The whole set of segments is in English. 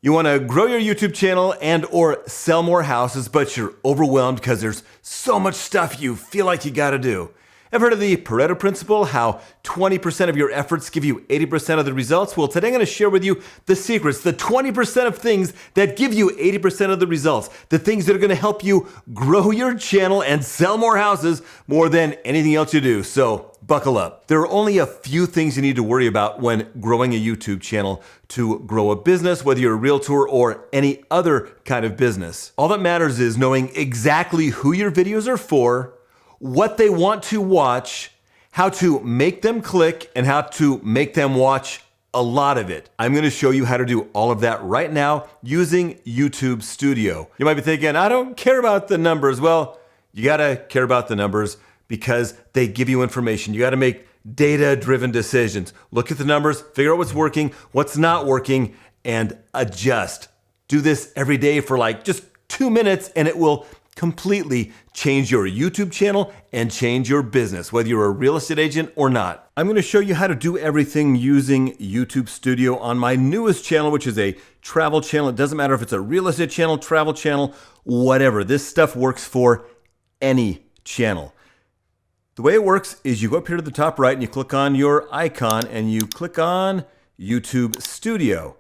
You want to grow your YouTube channel and or sell more houses, but you're overwhelmed because there's so much stuff you feel like you got to do. Ever heard of the Pareto principle, how 20% of your efforts give you 80% of the results? Well, today I'm going to share with you the secrets, the 20% of things that give you 80% of the results, the things that are going to help you grow your channel and sell more houses more than anything else you do. So buckle up. There are only a few things you need to worry about when growing a YouTube channel to grow a business, whether you're a realtor or any other kind of business. All that matters is knowing exactly who your videos are for, what they want to watch, how to make them click, and how to make them watch a lot of it. I'm going to show you how to do all of that right now using YouTube Studio. You might be thinking, I don't care about the numbers. Well, you got to care about the numbers because they give you information. You got to make data-driven decisions. Look at the numbers, figure out what's working, what's not working, and adjust. Do this every day for like just 2 minutes and it will completely change your YouTube channel and change your business, whether you're a real estate agent or not. I'm going to show you how to do everything using YouTube Studio on my newest channel, which is a travel channel. It doesn't matter if it's a real estate channel, travel channel, whatever. This stuff works for any channel. The way it works is you go up here to the top right and you click on your icon and you click on YouTube Studio.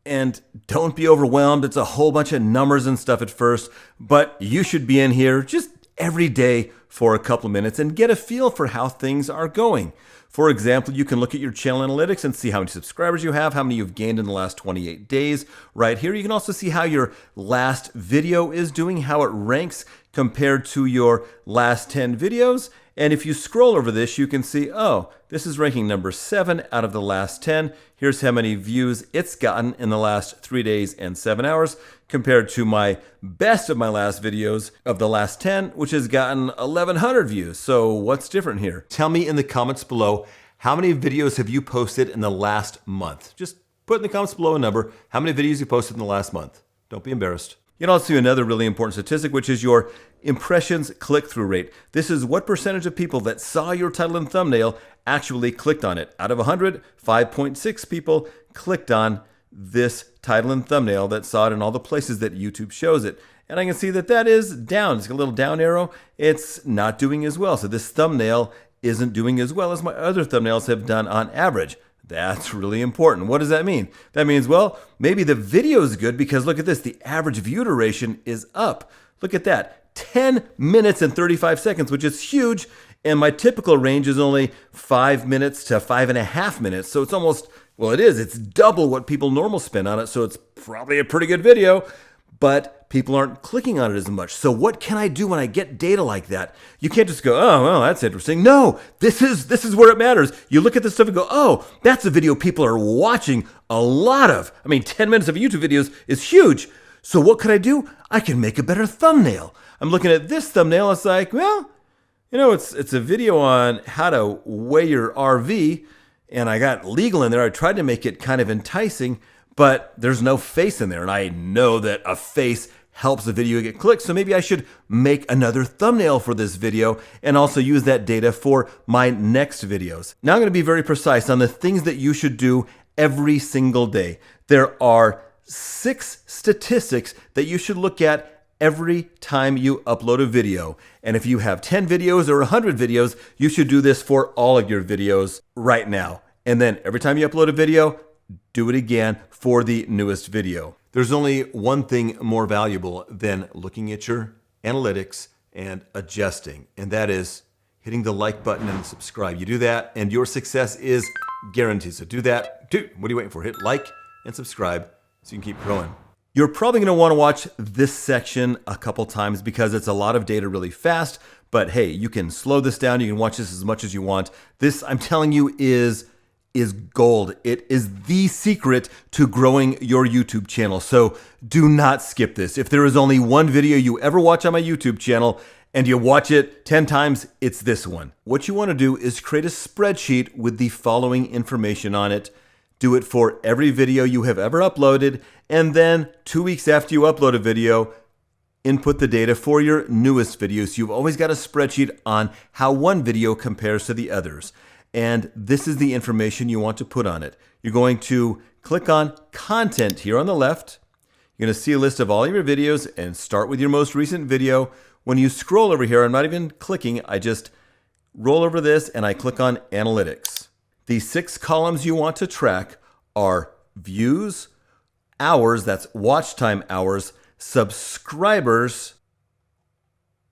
And don't be overwhelmed. It's a whole bunch of numbers and stuff at first, but you should be in here just every day for a couple of minutes and get a feel for how things are going. For example, you can look at your channel analytics and see how many subscribers you have, how many you've gained in the last 28 days. Right here, you can also see how your last video is doing, how it ranks compared to your last 10 videos. And if you scroll over this, you can see, oh, this is ranking number 7 out of the last 10. Here's how many views it's gotten in the last 3 days and 7 hours compared to my best of my last videos of the last 10, which has gotten 1,100 views. So what's different here? Tell me in the comments below, how many videos have you posted in the last month? Just put in the comments below a number, how many videos you posted in the last month. Don't be embarrassed. You can also see another really important statistic, which is your impressions click-through rate. This is what percentage of people that saw your title and thumbnail actually clicked on it. Out of 100, 5.6 people clicked on this title and thumbnail that saw it in all the places that YouTube shows it. And I can see that that is down. It's got a little down arrow. It's not doing as well. So this thumbnail isn't doing as well as my other thumbnails have done on average. That's really important. What does that mean? That means, well, maybe the video is good because look at this. The average view duration is up. Look at that. 10 minutes and 35 seconds, which is huge. And my typical range is only 5 minutes to 5.5 minutes. So it's almost, well, it is. It's double what people normally spend on it. So it's probably a pretty good video, but people aren't clicking on it as much. So what can I do when I get data like that? You can't just go, oh, well, that's interesting. No, this is where it matters. You look at this stuff and go, oh, that's a video people are watching a lot of. I mean, 10 minutes of YouTube videos is huge. So what could I do? I can make a better thumbnail. I'm looking at this thumbnail. It's like, well, you know, it's a video on how to weigh your RV. And I got legal in there. I tried to make it kind of enticing, but there's no face in there. And I know that a face helps the video get clicked. So maybe I should make another thumbnail for this video and also use that data for my next videos. Now I'm going to be very precise on the things that you should do every single day. There are 6 statistics that you should look at every time you upload a video. And if you have 10 videos or 100 videos, you should do this for all of your videos right now. And then every time you upload a video, do it again for the newest video. There's only one thing more valuable than looking at your analytics and adjusting, and that is hitting the like button and subscribe. You do that and your success is guaranteed. So do that. Dude, what are you waiting for? Hit like and subscribe so you can keep growing. You're probably going to want to watch this section a couple times because it's a lot of data really fast, but hey, you can slow this down. You can watch this as much as you want. This, I'm telling you, is gold. It is the secret to growing your YouTube channel. So do not skip this. If there is only one video you ever watch on my YouTube channel and you watch it 10 times, it's this one. What you want to do is create a spreadsheet with the following information on it. Do it for every video you have ever uploaded. And then 2 weeks after you upload a video, input the data for your newest videos. You've always got a spreadsheet on how one video compares to the others. and this is the information you want to put on it. You're going to click on Content here on the left. You're going to see a list of all your videos and start with your most recent video. When you scroll over here, I'm not even clicking, I just roll over this and I click on Analytics. The 6 columns you want to track are views, hours, that's watch time hours, subscribers.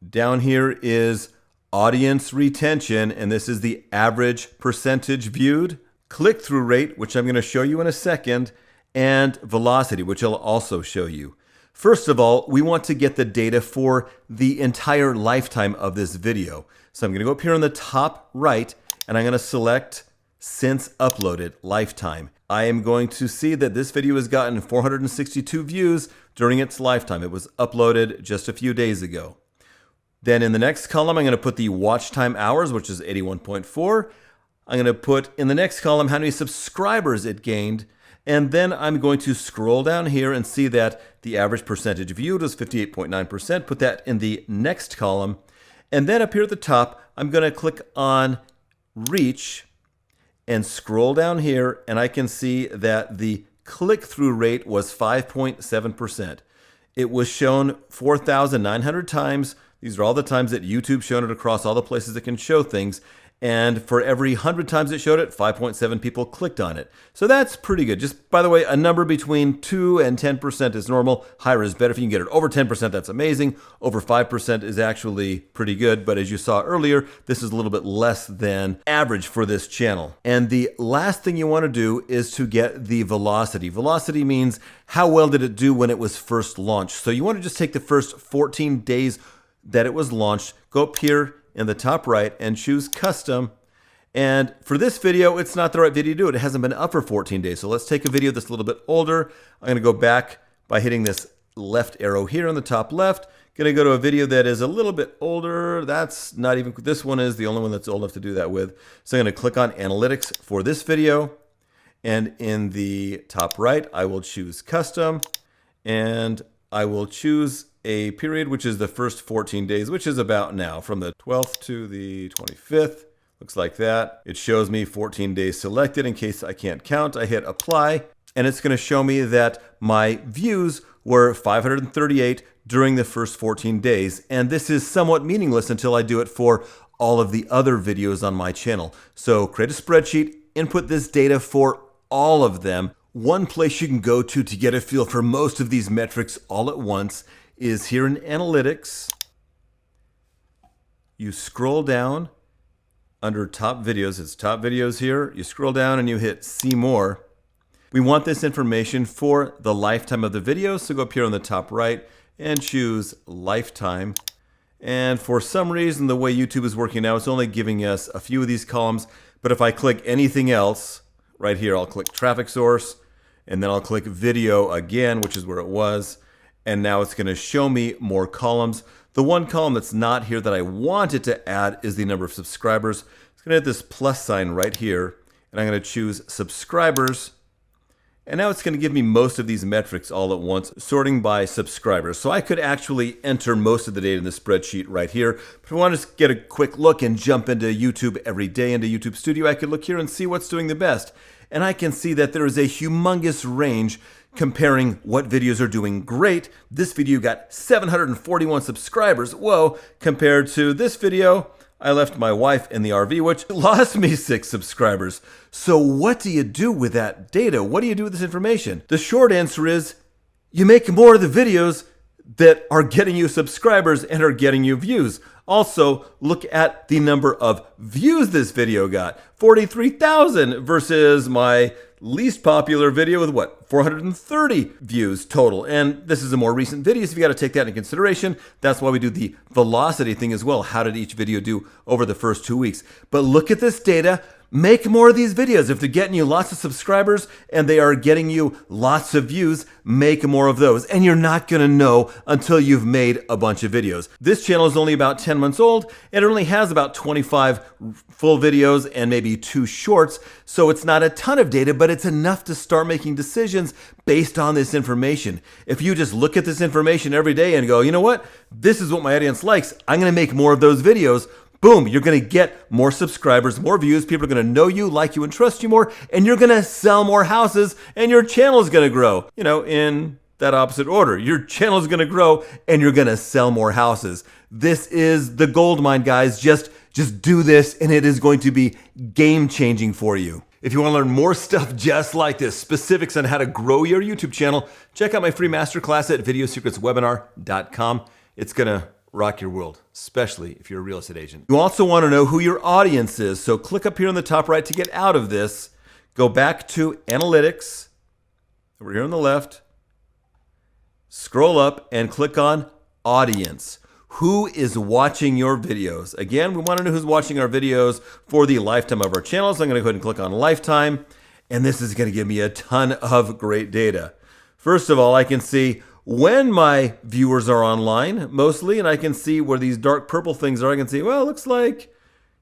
Down here is audience retention, and this is the average percentage viewed, click-through rate, which I'm going to show you in a second, and velocity, which I'll also show you. First of all, we want to get the data for the entire lifetime of this video. So I'm going to go up here on the top right, and I'm going to select Since Uploaded, Lifetime. I am going to see that this video has gotten 462 views during its lifetime. It was uploaded just a few days ago. Then in the next column, I'm going to put the watch time hours, which is 81.4. I'm going to put in the next column how many subscribers it gained. And then I'm going to scroll down here and see that the average percentage viewed was 58.9%. Put that in the next column. And then up here at the top, I'm going to click on Reach and scroll down here, and I can see that the click-through rate was 5.7%. It was shown 4,900 times. These are all the times that YouTube's shown it across all the places it can show things. And for every 100 times it showed it, 5.7 people clicked on it. So that's pretty good. Just by the way, a number between 2 and 10% is normal. Higher is better. If you can get it over 10%, that's amazing. Over 5% is actually pretty good. But as you saw earlier, this is a little bit less than average for this channel. And the last thing you want to do is to get the velocity. Velocity means how well did it do when it was first launched. So you want to just take the first 14 days that it was launched, go up here in the top right and choose Custom. And for this video, it's not the right video to do it. It hasn't been up for 14 days. So let's take a video that's a little bit older. I'm going to go back by hitting this left arrow here on the top left. Going to go to a video that is a little bit older. That's not even, this one is the only one that's old enough to do that with. So I'm going to click on Analytics for this video. And in the top right, I will choose Custom. And I will choose a period, which is the first 14 days, which is about now, from the 12th to the 25th. Looks like that. It shows me 14 days selected. In case I can't count, I hit apply, and it's going to show me that my views were 538 during the first 14 days. And this is somewhat meaningless until I do it for all of the other videos on my channel. So create a spreadsheet, input this data for all of them. One place you can go to get a feel for most of these metrics all at once is here in Analytics. You scroll down under Top Videos. It's Top Videos here. You scroll down and you hit See More. We want this information for the lifetime of the video, so go up here on the top right and choose Lifetime. And for some reason, the way YouTube is working now, it's only giving us a few of these columns. But if I click anything else, right here, I'll click Traffic Source, and then I'll click Video again, which is where it was. And now it's going to show me more columns. The one column that's not here that I wanted to add is the number of subscribers. It's going to hit this plus sign right here, and I'm going to choose subscribers. And now it's going to give me most of these metrics all at once, sorting by subscribers. So I could actually enter most of the data in the spreadsheet right here. But if I want to just get a quick look and jump into YouTube every day, into YouTube Studio, I could look here and see what's doing the best. And I can see that there is a humongous range comparing what videos are doing great. This video got 741 subscribers. Whoa, compared to this video, I left my wife in the RV, which lost me 6 subscribers. So what do you do with that data? What do you do with this information? The short answer is you make more of the videos that are getting you subscribers and are getting you views. Also, look at the number of views this video got. 43,000 versus my least popular video with what? 430 views total. And this is a more recent video, so you got to take that into consideration. That's why we do the velocity thing as well. How did each video do over the first 2 weeks? But look at this data. Make more of these videos. If they're getting you lots of subscribers and they are getting you lots of views, make more of those. And you're not going to know until you've made a bunch of videos. This channel is only about 10 months old, and it only has about 25 full videos and maybe 2 shorts. So it's not a ton of data, but it's enough to start making decisions based on this information. If you just look at this information every day and go, you know what? This is what my audience likes. I'm going to make more of those videos. boom, you're going to get more subscribers, more views. People are going to know you, like you, and trust you more. And you're going to sell more houses and your channel is going to grow. In that opposite order. Your channel is going to grow and you're going to sell more houses. This is the gold mine, guys. Just do this and it is going to be game changing for you. If you want to learn more stuff just like this, specifics on how to grow your YouTube channel, check out my free masterclass at videosecretswebinar.com. It's going to rock your world, especially if you're a real estate agent. You also want to know who your audience is. So click up here on the top right to get out of this. Go back to analytics over here on the left. Scroll up and click on audience. Who is watching your videos? Again, we want to know who's watching our videos for the lifetime of our channel. So I'm going to go ahead and click on lifetime. And this is going to give me a ton of great data. First of all, I can see when my viewers are online mostly, and I can see where these dark purple things are. I can see, well, it looks like,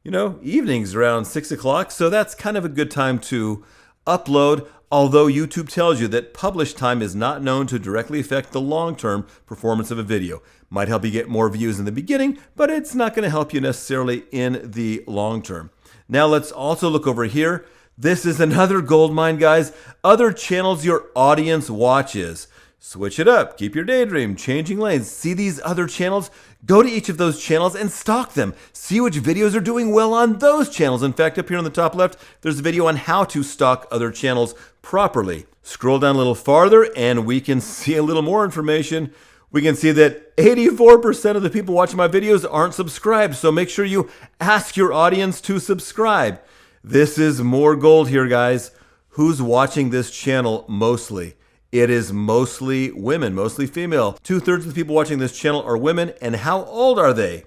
evenings around 6 o'clock. So that's kind of a good time to upload. Although YouTube tells you that publish time is not known to directly affect the long-term performance of a video. Might help you get more views in the beginning, but it's not going to help you necessarily in the long term. Now let's also look over here. This is another gold mine, guys. Other channels your audience watches. Switch it up. Keep your daydream. Changing lanes. See these other channels? Go to each of those channels and stalk them. See which videos are doing well on those channels. In fact, up here on the top left, there's a video on how to stalk other channels properly. Scroll down a little farther and we can see a little more information. We can see that 84% of the people watching my videos aren't subscribed. So make sure you ask your audience to subscribe. This is more gold here, guys. Who's watching this channel mostly? It is mostly women, mostly female. 2/3 of the people watching this channel are women. And how old are they?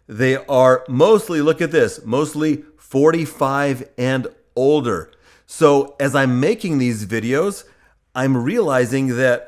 They are mostly, look at this, mostly 45 and older. So as I'm making these videos, I'm realizing that,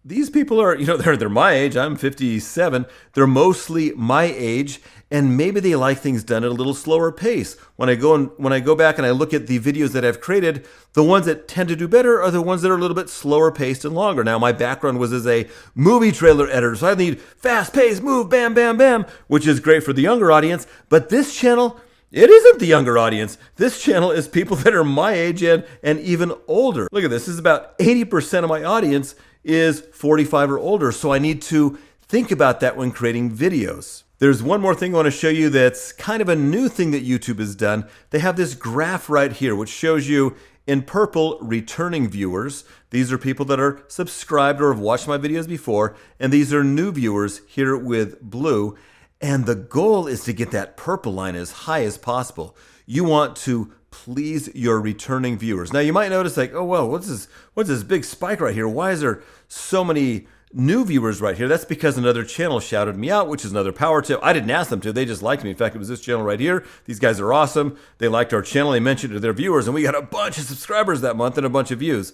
these people are, they're my age. I'm 57. They're mostly my age, and maybe they like things done at a little slower pace. When I go back and I look at the videos that I've created, the ones that tend to do better are the ones that are a little bit slower paced and longer. Now, my background was as a movie trailer editor, so I need fast paced, move, bam, bam, bam, which is great for the younger audience. But this channel, it isn't the younger audience. This channel is people that are my age and even older. Look at this. This is about 80% of my audience is 45 or older. So I need to think about that when creating videos. There's one more thing I want to show you that's kind of a new thing that YouTube has done. They have this graph right here, which shows you in purple returning viewers. These are people that are subscribed or have watched my videos before. And these are new viewers here with blue. And the goal is to get that purple line as high as possible. You want to please your returning viewers. Now you might notice like, oh, well, what's this big spike right here? Why is there so many new viewers right here? That's because another channel shouted me out, which is another power tip. I didn't ask them to, they just liked me. In fact, it was this channel right here. These guys are awesome. They liked our channel, they mentioned it to their viewers, and we got a bunch of subscribers that month and a bunch of views.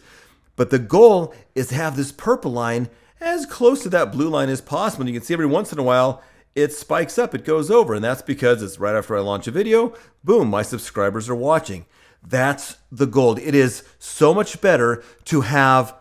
But the goal is to have this purple line as close to that blue line as possible. And you can see every once in a while, it spikes up, it goes over, and that's because it's right after I launch a video, boom, my subscribers are watching. That's the goal. It is so much better to have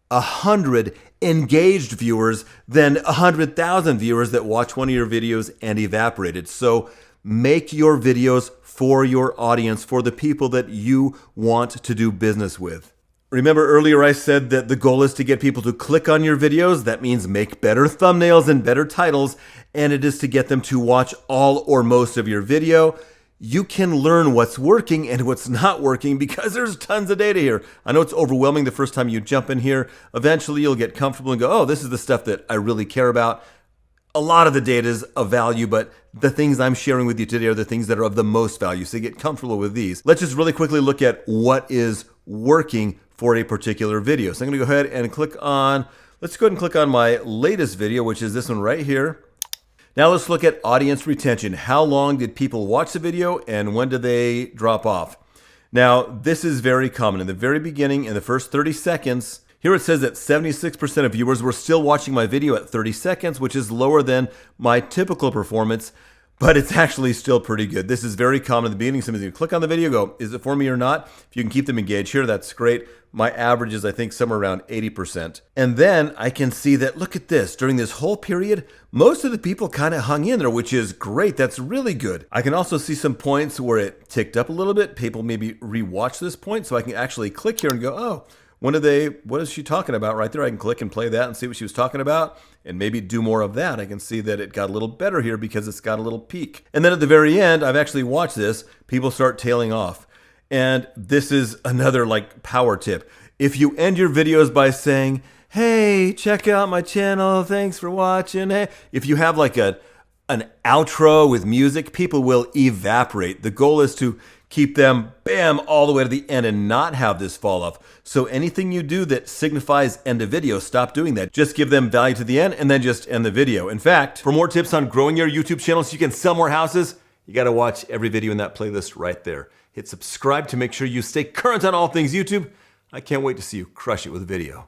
100 engaged viewers than 100,000 viewers that watch one of your videos and evaporated. So make your videos for your audience, for the people that you want to do business with. Remember earlier I said that the goal is to get people to click on your videos. That means make better thumbnails and better titles, and it is to get them to watch all or most of your video. You can learn what's working and what's not working because there's tons of data here. I know it's overwhelming the first time you jump in here. Eventually you'll get comfortable and go, oh, this is the stuff that I really care about. A lot of the data is of value, but the things I'm sharing with you today are the things that are of the most value. So get comfortable with these. Let's just really quickly look at what is working for a particular video. So I'm going to go ahead and let's go ahead and click on my latest video, which is this one right here. Now let's look at audience retention. How long did people watch the video and when did they drop off? Now, this is very common. In the very beginning, in the first 30 seconds, here it says that 76% of viewers were still watching my video at 30 seconds, which is lower than my typical performance. but it's actually still pretty good. This is very common in the beginning. Somebody's going to click on the video, go, is it for me or not? If you can keep them engaged here, that's great. My average is, I think, somewhere around 80%. And then I can see that, look at this, during this whole period, most of the people kind of hung in there, which is great. That's really good. I can also see some points where it ticked up a little bit. People maybe rewatch this point, so I can actually click here and go, oh, what is she talking about right there? I can click and play that and see what she was talking about and maybe do more of that. I can see that it got a little better here because it's got a little peak. And then at the very end, I've actually watched this, people start tailing off. And this is another like power tip. If you end your videos by saying, hey, check out my channel, thanks for watching. Hey, if you have like an outro with music, people will evaporate. The goal is to keep them, bam, all the way to the end and not have this fall off. So anything you do that signifies end a video, stop doing that. Just give them value to the end and then just end the video. In fact, for more tips on growing your YouTube channel so you can sell more houses, you gotta watch every video in that playlist right there. Hit subscribe to make sure you stay current on all things YouTube. I can't wait to see you crush it with video.